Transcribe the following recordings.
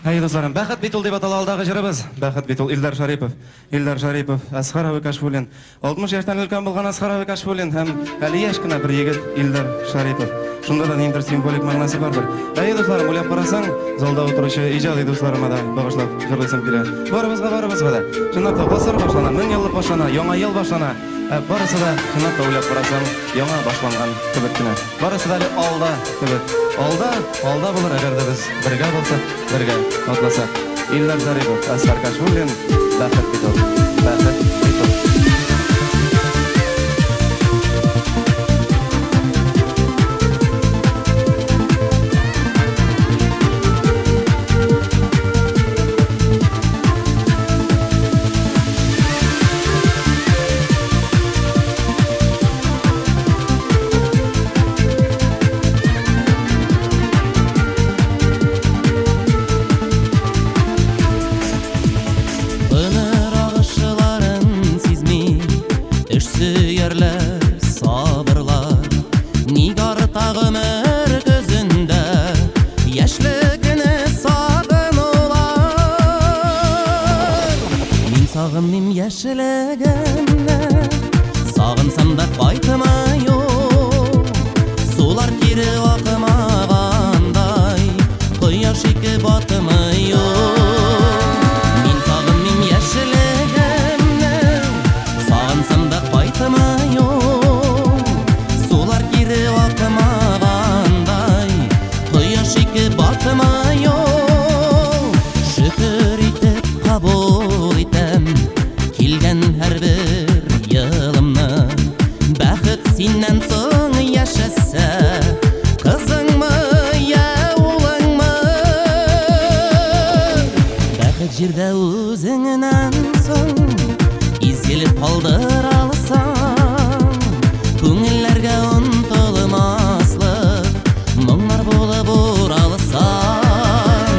Ай достарым, Бәхет бит ул дип аталалдагы җырыбыз. Бәхет бит ул Илдар Шарипов. Илдар Шарипов, Асқар Абый Кашфуллин. 60 яшьтән өлкән булган Асқар Абый Кашфуллин һәм әле яшь кенә бер егет Илдар Шарипов. Шунда да ниндидер символик мәгънәсе бардыр. Ай достарым, уйлап карасаң, залда утыручы иҗади дусларыма да багышлап җырлыйсым килә. Барыбызга да. Чынлап та гасыр башлана, 1000 еллык башлана, яңа ел башлана. Барысы да чынлап та уйлап карасаң, яңа башланган кебек кенә. Барысы да алда кебек. Алда булыр әгәр дә без бергә булсак, бергә атласак. Илдар Шарипов, Асқар Кашфуллин, Бәхет бит ул. Бәхет бит ул. Sabırlar Nigar tağımır gözünde Yaşlıkını sağınolar Min sağınmim yaşlıgını Sağınsam da faytıma yok Sular kiri akımağanday Koyaş iki batımı yok Min sağınmim yaşlıgını Sağınsam da faytıma Şükür etip kabul etem Kilgen her bir yılımны Бәхет синнен соң яшәсә Кызыңмы, я улыңмы Бәхет җирдә үзеңнән соң Изгелеп калдыр алсаң Күңелләргә онтылмаслык Моңнар булып уралсаң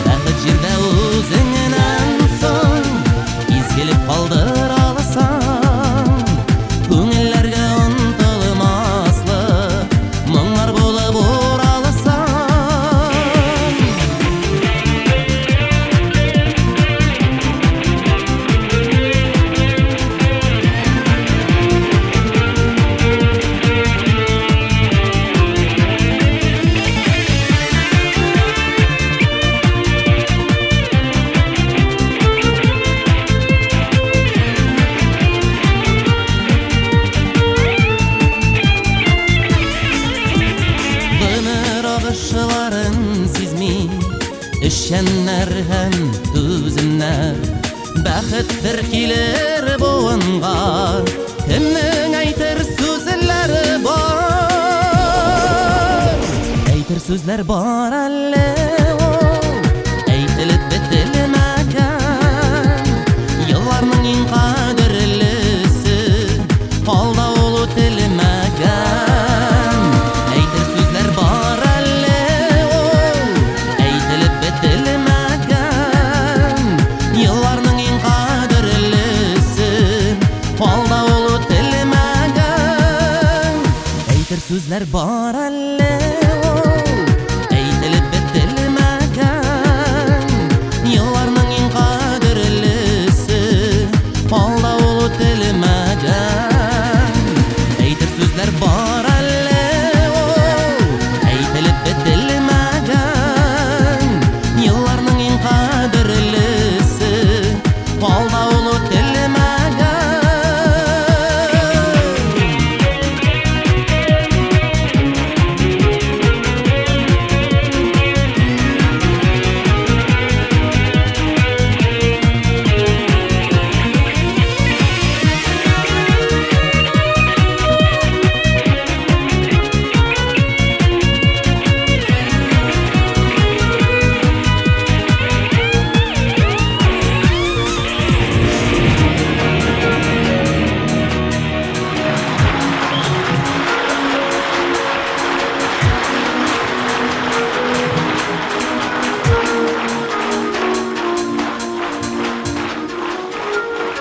Бәхет җирдә үзеңнән соң Изгелеп калдыр алсаң Күңелләргә онтылмаслык Моңнар булып уралсаң Agışların sizmi Эшчәннәр һәм түземнәр Бәхеттер килер буынга Кемнең әйтер сүзләре бар Әйтер сүзләр бар әле Әйтелеп бетелмәгән Елларның иң кадерлесе Алда ул үтелмәгән Әйтер сүзләр бар Сүзләр бар